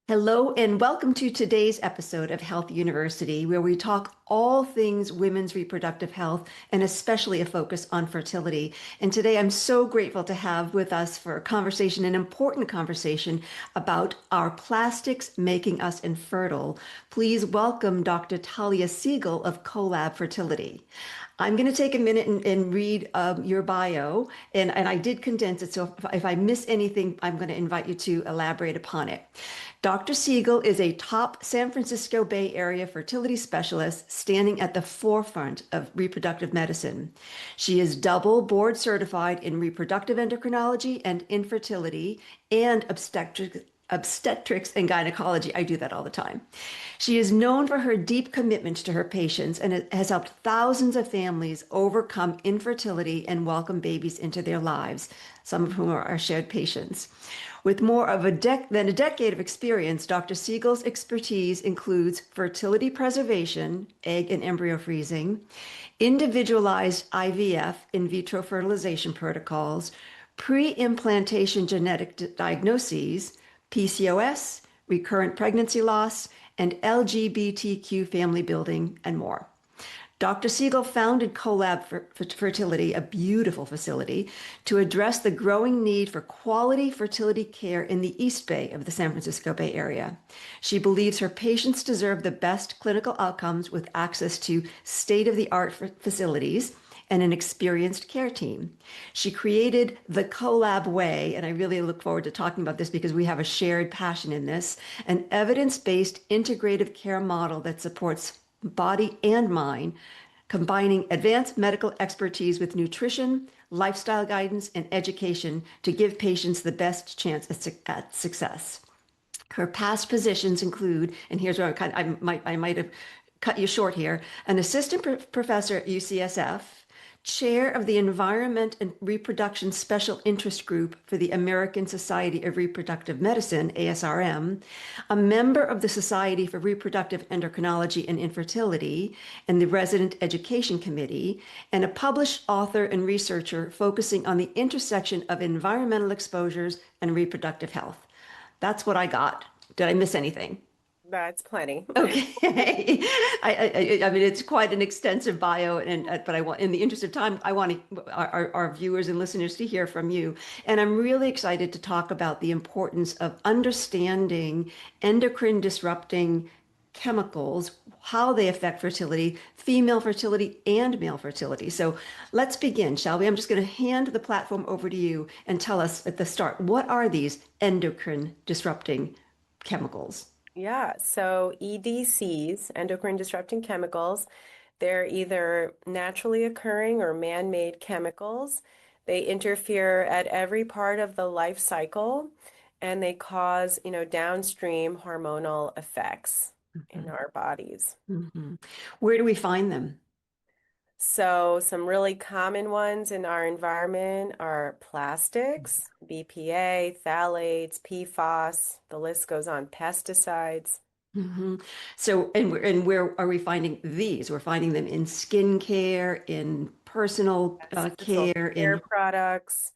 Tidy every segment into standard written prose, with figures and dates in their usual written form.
Hello, and welcome to today's episode of Health University, where we talk all things women's reproductive health and especially a focus on fertility. And today I'm so grateful to have with us for a conversation, an important conversation about our plastics making us infertile. Please welcome Dr. Talia Seagull of Collab Fertility. I'm going to take a minute and read your bio, and I did condense it. So if I miss anything, I'm going to invite you to elaborate upon it. Dr. Siegel is a top San Francisco Bay Area fertility specialist standing at the forefront of reproductive medicine. She is double board certified in reproductive endocrinology and infertility and obstetrics and gynecology. I do that all the time. She is known for her deep commitment to her patients and has helped thousands of families overcome infertility and welcome babies into their lives, some of whom are our shared patients. With more of than a decade of experience, Dr. Siegel's expertise includes fertility preservation, egg and embryo freezing, individualized IVF, in vitro fertilization protocols, pre-implantation genetic diagnoses, PCOS, recurrent pregnancy loss, and LGBTQ family building, and more. Dr. Siegel founded Collab Fertility, a beautiful facility, to address the growing need for quality fertility care in the East Bay of the San Francisco Bay Area. She believes her patients deserve the best clinical outcomes with access to state-of-the-art facilities and an experienced care team. She created the Collab Way, and I really look forward to talking about this because we have a shared passion in this, an evidence-based integrative care model that supports body and mind, combining advanced medical expertise with nutrition, lifestyle guidance, and education to give patients the best chance at success. Her past positions include, and here's where I might have cut you short here, an assistant professor at UCSF, chair of the Environment and Reproduction Special Interest Group for the American Society of Reproductive Medicine, ASRM, a member of the Society for Reproductive Endocrinology and Infertility and the Resident Education Committee, and a published author and researcher focusing on the intersection of environmental exposures and reproductive health. That's what I got. Did I miss anything? That's plenty. Okay. I mean, it's quite an extensive bio, but I want, in the interest of time, I want our viewers and listeners to hear from you. And I'm really excited to talk about the importance of understanding endocrine disrupting chemicals, how they affect fertility, female fertility and male fertility. So let's begin, shall we? I'm just going to hand the platform over to you and tell us at the start, what are these endocrine disrupting chemicals? Yeah, so EDCs, endocrine disrupting chemicals, they're either naturally occurring or man-made chemicals. They interfere at every part of the life cycle and they cause, downstream hormonal effects in Mhm, our bodies. mhm. Where do we find them? So some really common ones in our environment are plastics, BPA, phthalates, PFAS, the list goes on, pesticides. Hmm. So, and where are we finding these? We're finding them in skincare, in personal Yes, personal care, care in. products,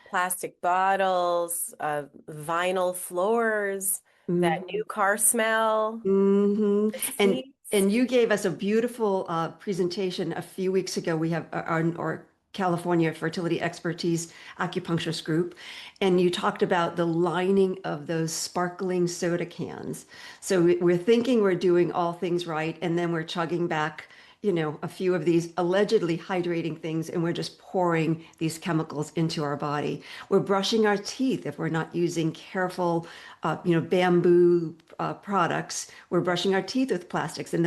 plastic bottles, vinyl floors, that new car smell, Hmm. the And seats. and you gave us a beautiful presentation a few weeks ago. We have our California Fertility Expertise Acupuncturist Group, and you talked about the lining of those sparkling soda cans. So we're thinking we're doing all things right, and then we're chugging back, a few of these allegedly hydrating things, and we're just pouring these chemicals into our body. We're brushing our teeth if we're not using careful, bamboo products. We're brushing our teeth with plastics, and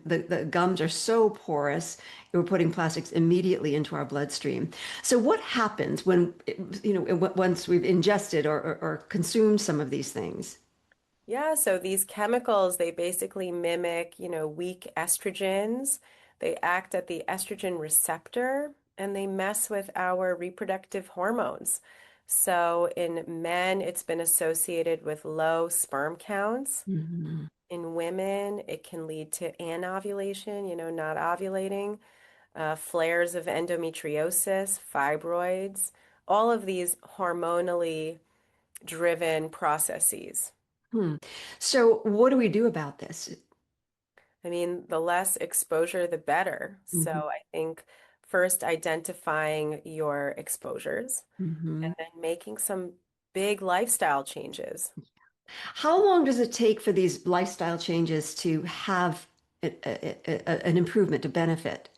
the gums are so porous. We're putting plastics immediately into our bloodstream. So what happens when, once we've ingested or consumed some of these things? Yeah, so these chemicals, they basically mimic, weak estrogens. They act at the estrogen receptor and they mess with our reproductive hormones. So in men, it's been associated with low sperm counts. Mhm. In women, it can lead to anovulation, not ovulating, flares of endometriosis, fibroids, all of these hormonally driven processes. Hmm. So what do we do about this? I mean, the less exposure, the better. So Hmm. I think first identifying your exposures Hmm. and then making some big lifestyle changes. How long does it take for these lifestyle changes to have an improvement, to benefit?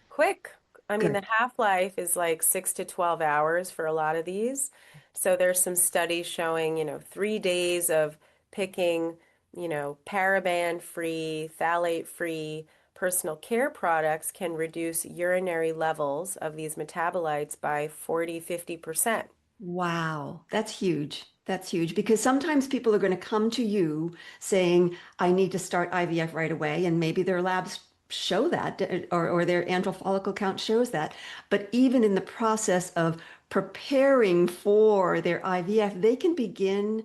Quick. I mean, the Good. half-life is like 6 to 12 hours for a lot of these. So there's some studies showing, 3 days of picking, paraben-free, phthalate-free personal care products can reduce urinary levels of these metabolites by 40-50%. Wow, that's huge. That's huge because sometimes people are going to come to you saying, I need to start IVF right away. And maybe their labs show that or their antral follicle count shows that. But even in the process of preparing for their IVF, they can begin,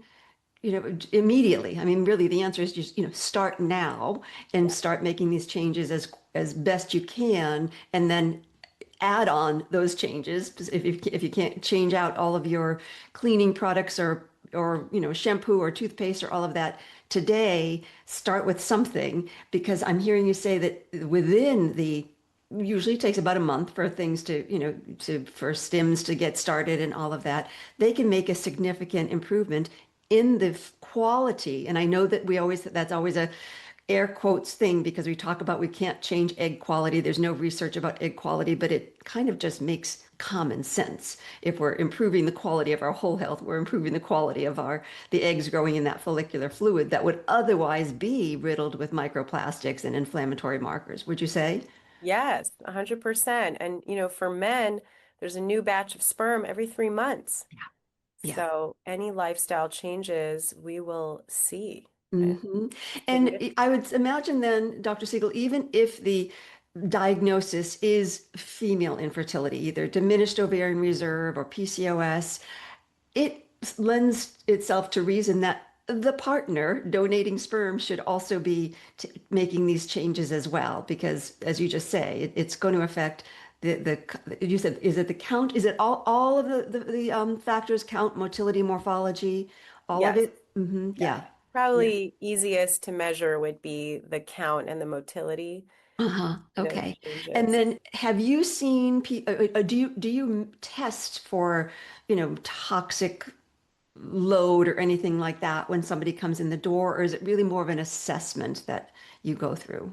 immediately. I mean, really, the answer is just, start now and Yeah. start making these changes as best you can, and then add on those changes. If you can't change out all of your cleaning products or shampoo or toothpaste or all of that today, start with something because I'm hearing you say that within the usually it takes about a month for things to for stims to get started and all of that. They can make a significant improvement in the quality. And I know that that's always a air quotes thing because we talk about we can't change egg quality. There's no research about egg quality, but it kind of just makes common sense. If we're improving the quality of our whole health, we're improving the quality of the eggs growing in that follicular fluid that would otherwise be riddled with microplastics and inflammatory markers. Would you say? Yes, 100%. And, for men, there's a new batch of sperm every 3 months. Yeah. So any lifestyle changes we will see. And Hmm. And significant. I would imagine then, Dr. Siegel, even if the diagnosis is female infertility, either diminished ovarian reserve or PCOS, it lends itself to reason that the partner donating sperm should also be making these changes as well, because as you just say, it's going to affect you said, is it the count? Is it all of the factors count, motility, morphology, all of Yes. it? Hmm. Yeah. Yeah. Yeah. Probably easiest to measure would be the count and the motility, Uh-huh. those Okay. And changes. then have you seen do you test for, toxic load or anything like that when somebody comes in the door, or is it really more of an assessment that you go through?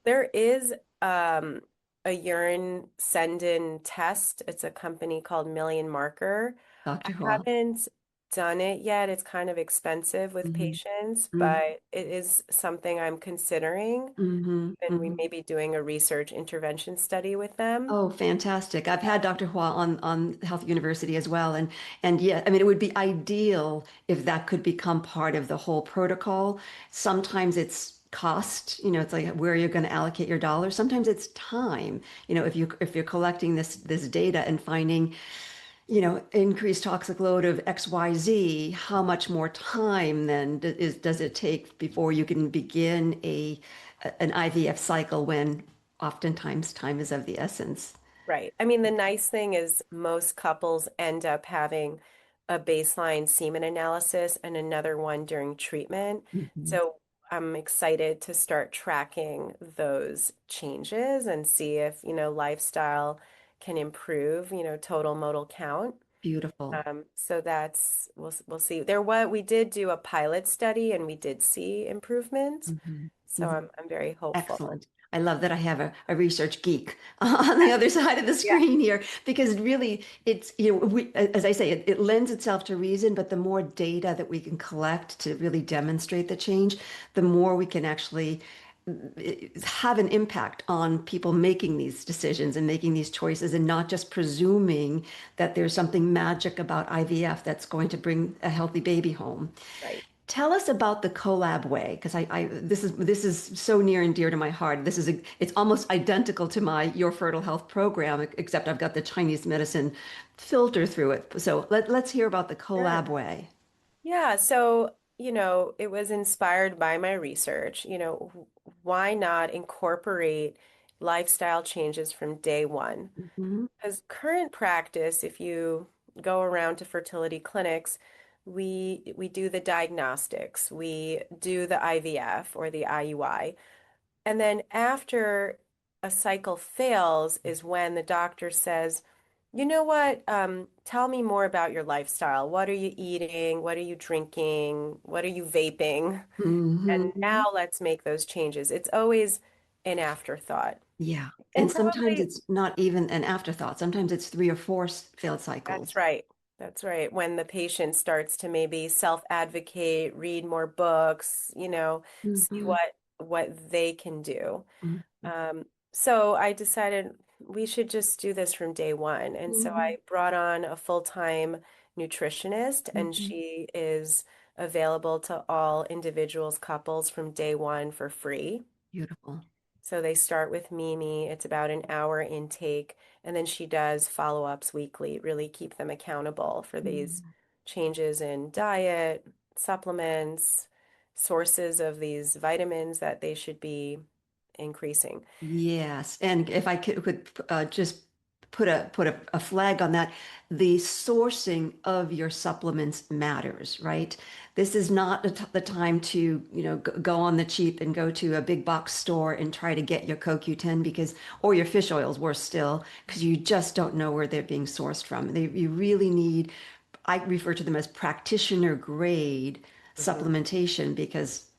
There is um, a urine send-in test. It's a company called Million Marker. I Dr. Hall. haven't done it yet. It's kind of expensive with Hmm. patients, Hmm. but it is something I'm considering. Hmm. And we Hmm. may be doing a research intervention study with them. Oh, fantastic. I've had Dr. Hua on Health University as well. And yeah, I mean, it would be ideal if that could become part of the whole protocol. Sometimes it's cost, it's like where you're going to allocate your dollars. Sometimes it's time. If you're collecting this data and finding, increased toxic load of XYZ, how much more time then does it take before you can begin an IVF cycle when oftentimes time is of the essence? Right. I mean, the nice thing is most couples end up having a baseline semen analysis and another one during treatment. Mhm. So I'm excited to start tracking those changes and see if, lifestyle can improve, total modal count. Beautiful. So we'll see. We did do a pilot study and we did see improvements. Mhm. So Mhm. I'm very hopeful. Excellent. I love that I have a research geek on the other side of the Yeah. screen here because really it's, as I say, it lends itself to reason, but the more data that we can collect to really demonstrate the change, the more we can actually have an impact on people making these decisions and making these choices and not just presuming that there's something magic about IVF that's going to bring a healthy baby home. Right. Tell us about the Collab Way, because this is so near and dear to my heart. It's almost identical to my Your Fertile Health program, except I've got the Chinese medicine filter through it. So let's hear about the Collab Sure. Way. Yeah, so, it was inspired by my research. Why not incorporate lifestyle changes from day one? Mhm. Because current practice, if you go around to fertility clinics, we do the diagnostics, we do the IVF or the IUI, and then after a cycle fails is when the doctor says, you know what, tell me more about your lifestyle. What are you eating? What are you drinking? What are you vaping? And Hmm. now let's make those changes. It's always an afterthought. Yeah. And And sometimes probably it's not even an afterthought. Sometimes it's three or four failed that's cycles. right. That's right. When the patient starts to maybe self-advocate, read more books, see Hmm. what they can do. Hmm. So I decided we should just do this from day one. And so Hmm. I brought on a full-time nutritionist, and Hmm. she is available to all individuals, couples from day one for free. Beautiful. So they start with Mimi. It's about an hour intake, and then she does follow-ups weekly, really keep them accountable for these Mm. changes in diet, supplements, sources of these vitamins that they should be increasing. Yes, and if I could just put a flag on that, the sourcing of your supplements matters, right? This is not the time to, go on the cheap and go to a big box store and try to get your CoQ10 because, or your fish oils, worse still, because you just don't know where they're being sourced from. You really need, I refer to them as practitioner grade Mhm. supplementation because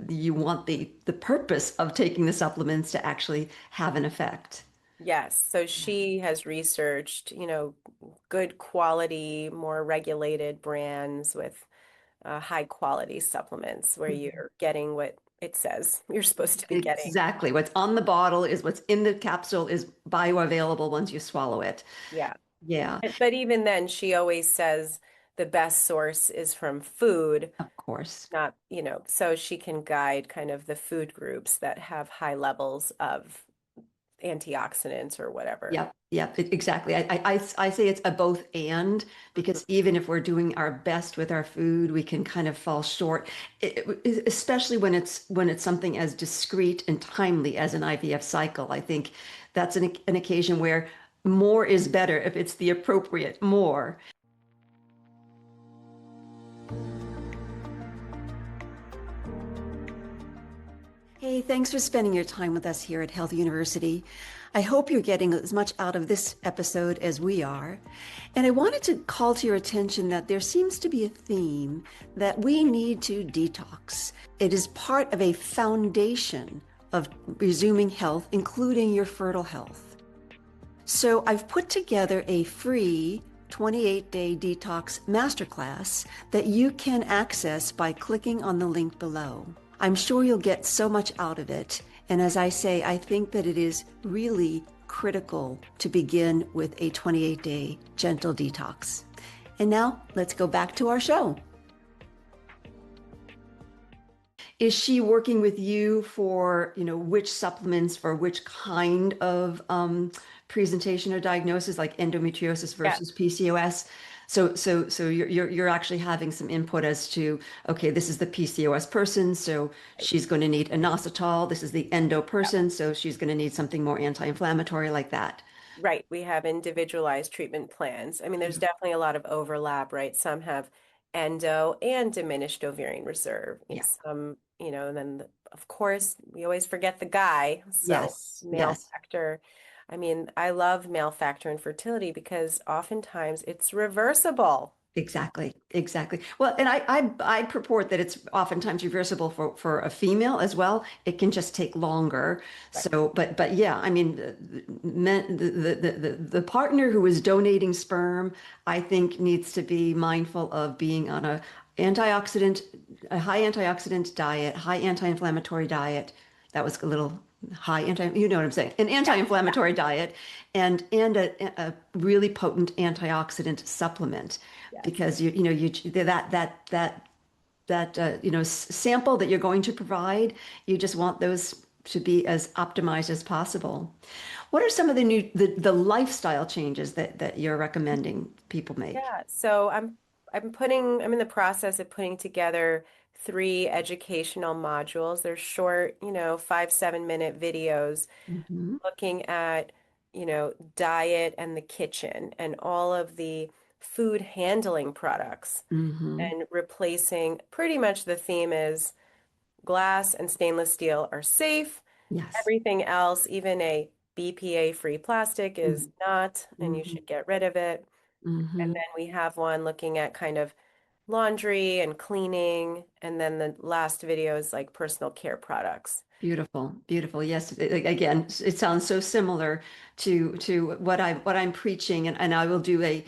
you want the purpose of taking the supplements to actually have an effect. Yes, so Yeah. she has researched, good quality, more regulated brands with high quality supplements where Mhm. you're getting what it says you're supposed to be getting. Exactly. What's on the bottle is what's in the capsule is bioavailable once you swallow it. Yeah. Yeah, But even then, she always says the best source is from food, of course. not, so she can guide kind of the food groups that have high levels of antioxidants or whatever. Yep, yep, exactly. I say it's a both and Mhm. because even if we're doing our best with our food, we can kind of fall short, especially when it's something as discreet and timely as an IVF cycle. I think that's an occasion where more is better if it's the appropriate more. Hey, thanks for spending your time with us here at Health University. I hope you're getting as much out of this episode as we are. And I wanted to call to your attention that there seems to be a theme that we need to detox. It is part of a foundation of resuming health, including your fertile health. So I've put together a free 28-day detox masterclass that you can access by clicking on the link below. I'm sure you'll get so much out of it. And as I say, I think that it is really critical to begin with a 28-day gentle detox. And now let's go back to our show. Is she working with you for, which supplements for which kind of presentation or diagnosis, like endometriosis Yeah. versus PCOS? So you're actually having some input as to, okay, this is the PCOS person, so she's going to need inositol. This is the endo person, so she's going to need something more anti-inflammatory like that. Right, we have individualized treatment plans. I mean, there's definitely a lot of overlap, right? Some have endo and diminished ovarian reserve, and Yeah. some, and then of course we always forget the guy. So Yes. male Yes. factor. I mean, I love male factor infertility because oftentimes it's reversible. Exactly, exactly. Well, and I purport that it's oftentimes reversible for a female as well. It can just take longer. Right. So, but yeah, I mean, the partner who is donating sperm, I think needs to be mindful of being on antioxidant, a high antioxidant diet, high anti-inflammatory diet. That was a little high you know what I'm saying, an Yeah. anti-inflammatory diet and a really potent antioxidant supplement Yes. because that sample that you're going to provide, you just want those to be as optimized as possible. What are some of the lifestyle changes that you're recommending people make? Yeah, so I'm in the process of putting together three educational modules. They're short, 5, 7 minute videos Hmm. looking at, diet and the kitchen and all of the food handling products Hmm. and replacing pretty much the theme is glass and stainless steel are safe. Yes. Everything else, even a BPA-free plastic, is not, and you Mm-hmm. should get rid of it. And Hmm. then we have one looking at kind of laundry and cleaning. And then the last video is like personal care products. Beautiful, beautiful. Yes, again, it sounds so similar to what I'm preaching, and I will do a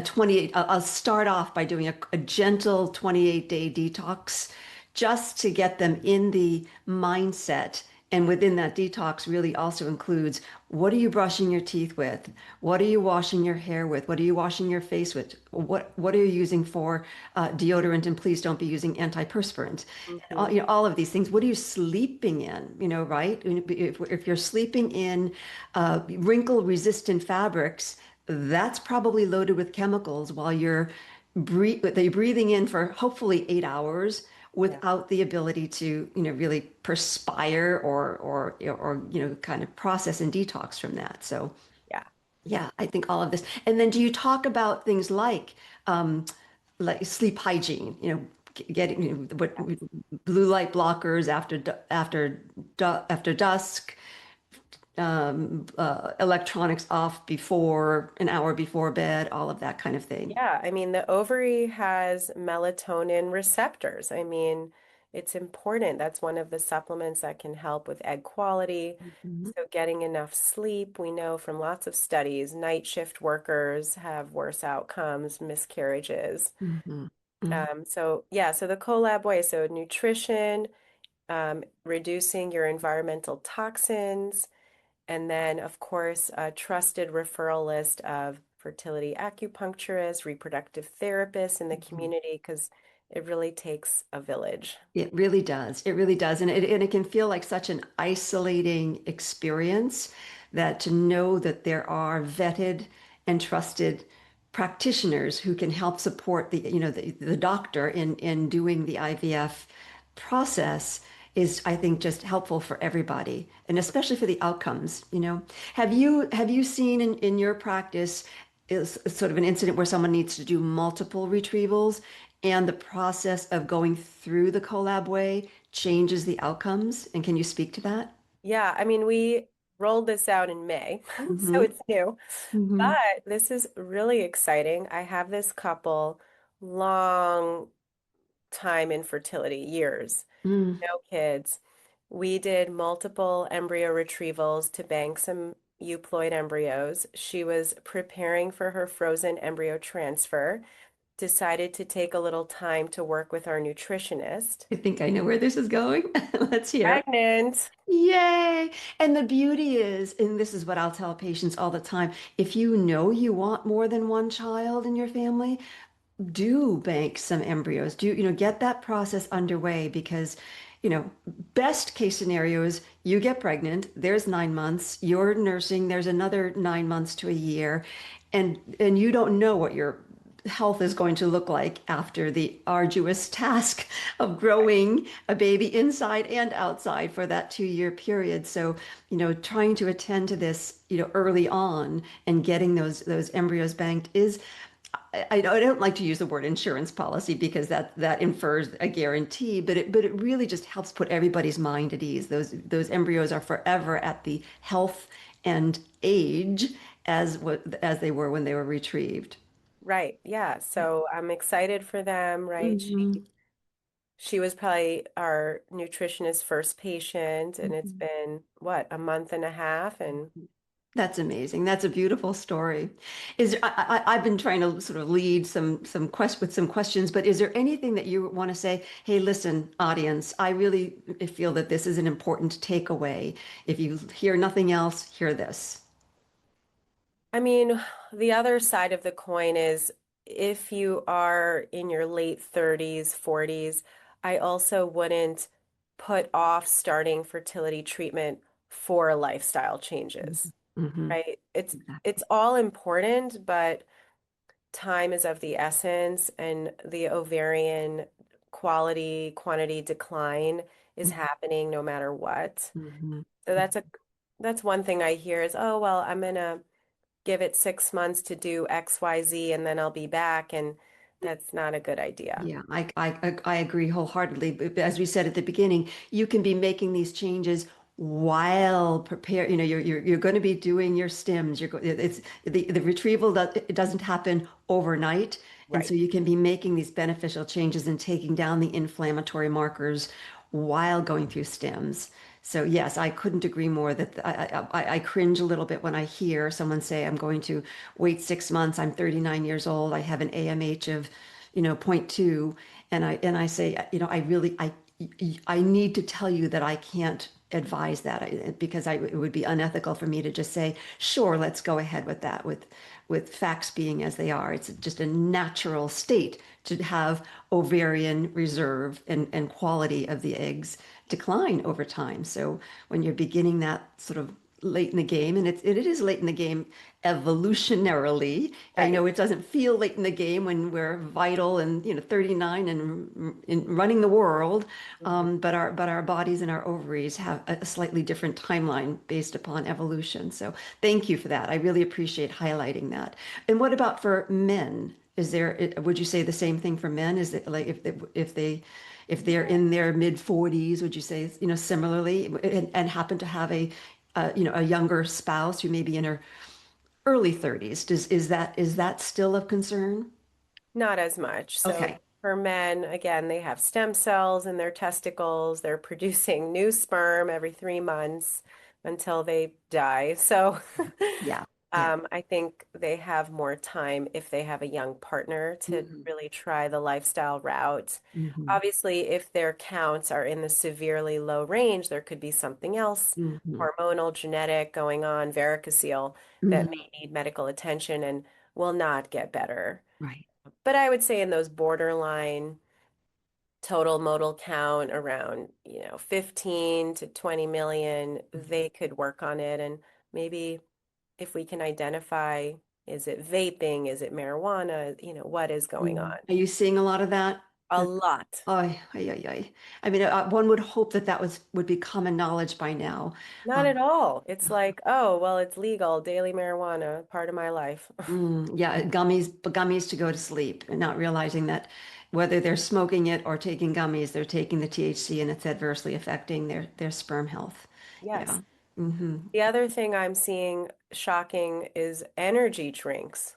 28. I'll start off by doing a gentle 28-day detox, just to get them in the mindset. And within that detox really also includes, what are you brushing your teeth with? What are you washing your hair with? What are you washing your face with? What are you using for deodorant? And please don't be using antiperspirant. Hmm. All of these things. What are you sleeping in? Right? If you're sleeping in wrinkle-resistant fabrics, that's probably loaded with chemicals while they're breathing in for hopefully 8 hours Yeah. without the ability to, really perspire or kind of process and detox from that. So Yeah. yeah, I think all of this. And then do you talk about things um, like sleep hygiene, getting what blue light blockers after dusk, electronics off before an hour before bed, all of that kind of thing. Yeah, I mean, the ovary has melatonin receptors. I mean, it's important. That's one of the supplements that can help with egg quality. Mhm. So, getting enough sleep, we know from lots of studies, night shift workers have worse outcomes, miscarriages. Mhm. Mhm. So, yeah, so the Collab Way, so nutrition, reducing your environmental toxins, and then, of course, a trusted referral list of fertility acupuncturists, reproductive therapists in the Mhm. community, because it really takes a village. It really does. It really does. And it can feel like such an isolating experience, that to know that there are vetted and trusted practitioners who can help support the doctor in doing the IVF process is, I think, just helpful for everybody, and especially for the outcomes. Have you seen in your practice is sort of an incident where someone needs to do multiple retrievals, and the process of going through the Collab Way changes the outcomes? And can you speak to that? Yeah, I mean, we rolled this out in May, so Mm-hmm. it's new, Mm-hmm. but this is really exciting. I have this couple, long time infertility, years, Mm. no kids. We did multiple embryo retrievals to bank some euploid embryos. She was preparing for her frozen embryo transfer, decided to take a little time to work with our nutritionist. I think I know where this is going. Let's hear. Pregnant. Yay. And the beauty is, and this is what I'll tell patients all the time, if you know you want more than one child in your family, do bank some embryos. Get that process underway, because, you know, best case scenario is you get pregnant, there's 9 months, you're nursing, there's another 9 months to a year, and you don't know what your health is going to look like after the arduous task of growing a baby inside and outside for that 2-year period. So, trying to attend to this, early on, and getting those embryos banked is, I don't like to use the word insurance policy, because that infers a guarantee, but it really just helps put everybody's mind at ease. Those embryos are forever at the health and age as they were when they were retrieved. Right. Yeah. So I'm excited for them, right? Mhm. She was probably our nutritionist's first patient, and it's Mhm. been what, a month and a half, and That's amazing. That's a beautiful story. I've been trying to sort of lead with some questions, but is there anything that you want to say? Hey, listen, audience, I really feel that this is an important takeaway. If you hear nothing else, hear this. I mean, the other side of the coin is if you are in your late 30s, 40s, I also wouldn't put off starting fertility treatment for lifestyle changes, Hmm. right? It's Exactly. all important, but time is of the essence, and the ovarian quality, quantity decline is happening no matter what. Hmm. So that's one thing I hear is, oh, well, I'm gonna give it 6 months to do XYZ and then I'll be back. And that's not a good idea. Yeah, I agree wholeheartedly. But as we said at the beginning, you can be making these changes while prepare. You're going to be doing your stims. It's the retrieval that it doesn't happen overnight, and so Right. you can be making these beneficial changes and taking down the inflammatory markers while going through stims. So yes, I couldn't agree more that I cringe a little bit when I hear someone say, I'm going to wait 6 months. I'm 39 years old. I have an AMH of zero point 0.2, and I say, I need to tell you that I can't advise that because it would be unethical for me to just say, sure, let's go ahead with that, with facts being as they are. It's just a natural state to have ovarian reserve and quality of the eggs decline over time. So when you're beginning that sort of late in the game, and it is late in the game evolutionarily. I Right. know it doesn't feel late in the game when we're vital and 39 and running the world, Mhm. but our bodies and our ovaries have a slightly different timeline based upon evolution. So thank you for that. I really appreciate highlighting that. And what about for men? Would you say the same thing for men? Is it like if they're in their mid 40s, would you say, similarly, and happen to have a younger spouse who may be in her early 30s? Is that still of concern? Not as much. So Okay. for men, again, they have stem cells in their testicles. They're producing new sperm every 3 months until they die. So Yeah. Yeah. I think they have more time if they have a young partner to Hmm. really try the lifestyle route. Hmm. Obviously, if their counts are in the severely low range, there could be something else, Hmm. hormonal, genetic going on, varicocele, that Hmm. may need medical attention and will not get better. Right. But I would say in those borderline total modal count around, 15 to 20 million, they could work on it. And maybe if we can identify, is it vaping? Is it marijuana? What is going Mhm. on? Are you seeing a lot of that? A lot. Ay, ay, ay, ay. I mean, one would hope that would be common knowledge by now. Not Um, at all. It's like, oh, well, it's legal, daily marijuana, part of my life. yeah, gummies to go to sleep, and not realizing that whether they're smoking it or taking gummies, they're taking the THC and it's adversely affecting their sperm health. Yes. Yeah. Hmm. The other thing I'm seeing shocking is energy drinks.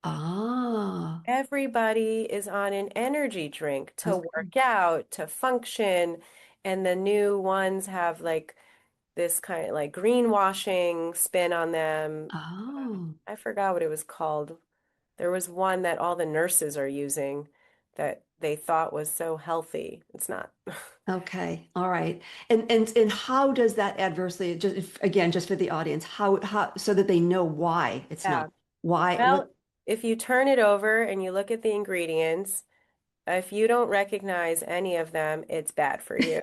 Ah, Everybody is on an energy drink to okay. work out, to function, and the new ones have like this kind of like greenwashing spin on them. Oh, I forgot what it was called. There was one that all the nurses are using that they thought was so healthy. It's not. okay. All right. And how does that adversely, just again, just for the audience, how so that they know why it's Yeah. not why what Well, if you turn it over and you look at the ingredients, if you don't recognize any of them, it's bad for you.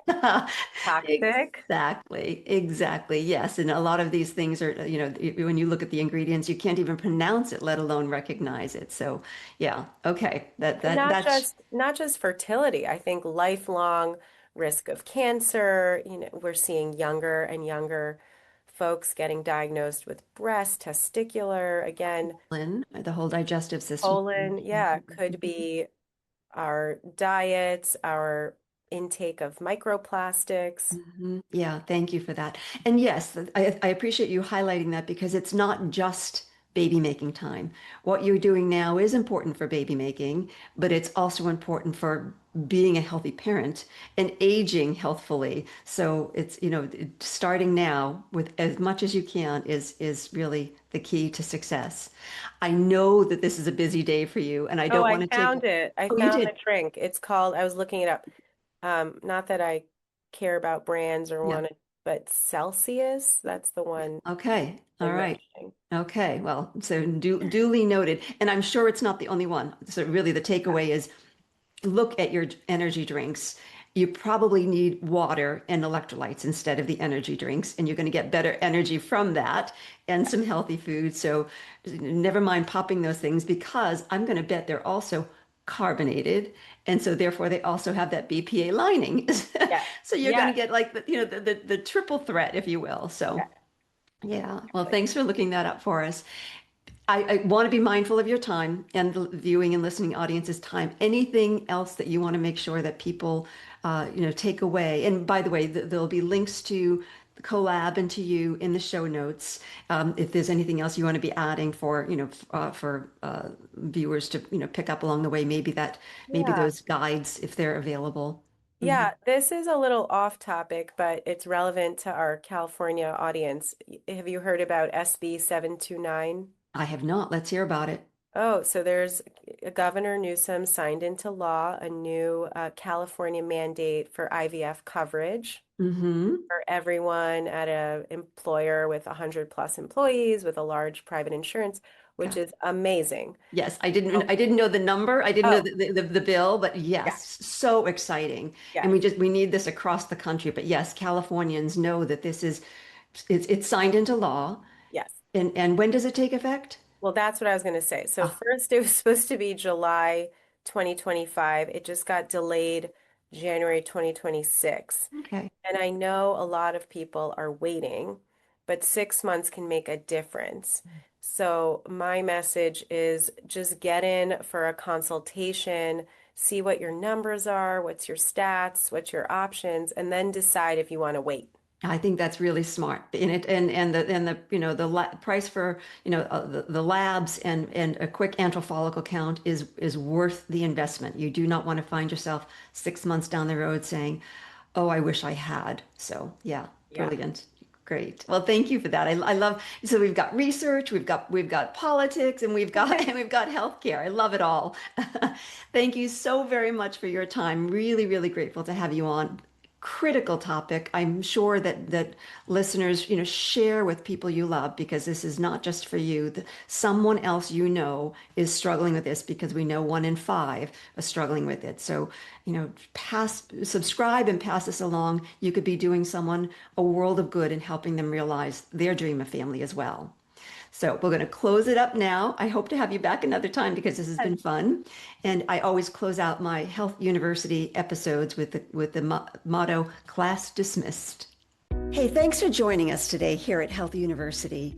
Toxic. Exactly. Yes. And a lot of these things are, when you look at the ingredients, you can't even pronounce it, let alone recognize it. So, yeah. Okay. That And that that's not just fertility. I think lifelong risk of cancer. We're seeing younger and younger folks getting diagnosed with breast, testicular, again, colon, the whole digestive system. colon. Yeah, could be our diets, our intake of microplastics. Yeah, thank you for that. And yes, I appreciate you highlighting that because it's not just baby making time. What you're doing now is important for baby making, but it's also important for being a healthy parent and aging healthfully. So it's, starting now with as much as you can is really the key to success. I know that this is a busy day for you, and I Oh, don't I want to take. found it. I Oh, you found the did? drink. It's called, I was looking it up. Not that I care about brands or Yeah. want to, but Celsius, that's the one Okay. they're All right. mentioning. Okay. Well, so duly noted. And I'm sure it's not the only one. So really the takeaway is look at your energy drinks. You probably need water and electrolytes instead of the energy drinks, and you're going to get better energy from that and some healthy food. So never mind popping those things because I'm going to bet they're also carbonated. And so therefore they also have that BPA lining. Yeah. So you're going to Yes. get like the triple threat, if you will. So Yeah. yeah. Well, thanks for looking that up for us. I want to be mindful of your time and the viewing and listening audience's time. Anything else that you want to make sure that people, take away? And by the way, there'll be links to the collab and to you in the show notes. If there's anything else you want to be adding for, viewers to, pick up along the way, maybe Yeah. those guides if they're available. Mhm. Yeah, this is a little off topic, but it's relevant to our California audience. Have you heard about SB 729? I have not. Let's hear about it. Oh, so there's Governor Newsom signed into law a new California mandate for IVF coverage Hmm. for everyone at a employer with 100 plus employees with a large private insurance, which is amazing. Yes, Oh, I didn't know the number. I didn't know oh, the bill, but yeah, yes, so exciting. And yes, we need this across the country. But yes, Californians know that it's signed into law. yes. And when does it take effect? Well, that's what I was going to say. So Ah, first it was supposed to be July 2025. It just got delayed January 2026. okay. And I know a lot of people are waiting, but 6 months can make a difference. So my message is just get in for a consultation, see what your numbers are, what's your stats, what's your options, and then decide if you want to wait. I think that's really smart. And the price for the labs and a quick antral follicle count is worth the investment. You do not want to find yourself 6 months down the road saying, "Oh, I wish I had." So yeah, Yeah. brilliant. Great. Well, thank you for that. I love, so we've got research, we've got politics, and we've got and we've got healthcare. I love it all. Thank you so very much for your time. Really, really grateful to have you on. Critical topic. I'm sure that listeners, share with people you love, because this is not just for you. Someone else is struggling with this, because we know 1 in 5 are struggling with it. So, subscribe and pass this along. You could be doing someone a world of good and helping them realize their dream of family as well. So we're going to close it up now. I hope to have you back another time, because this has been fun. And I always close out my Health University episodes with the motto, "Class dismissed." Hey, thanks for joining us today here at Health University.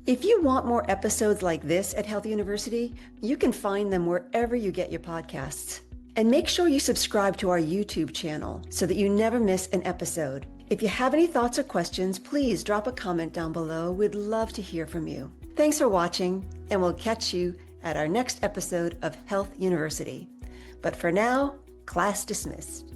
If you want more episodes like this at Health University, you can find them wherever you get your podcasts. And make sure you subscribe to our YouTube channel so that you never miss an episode. If you have any thoughts or questions, please drop a comment down below. We'd love to hear from you. Thanks for watching, and we'll catch you at our next episode of Health University. But for now, class dismissed.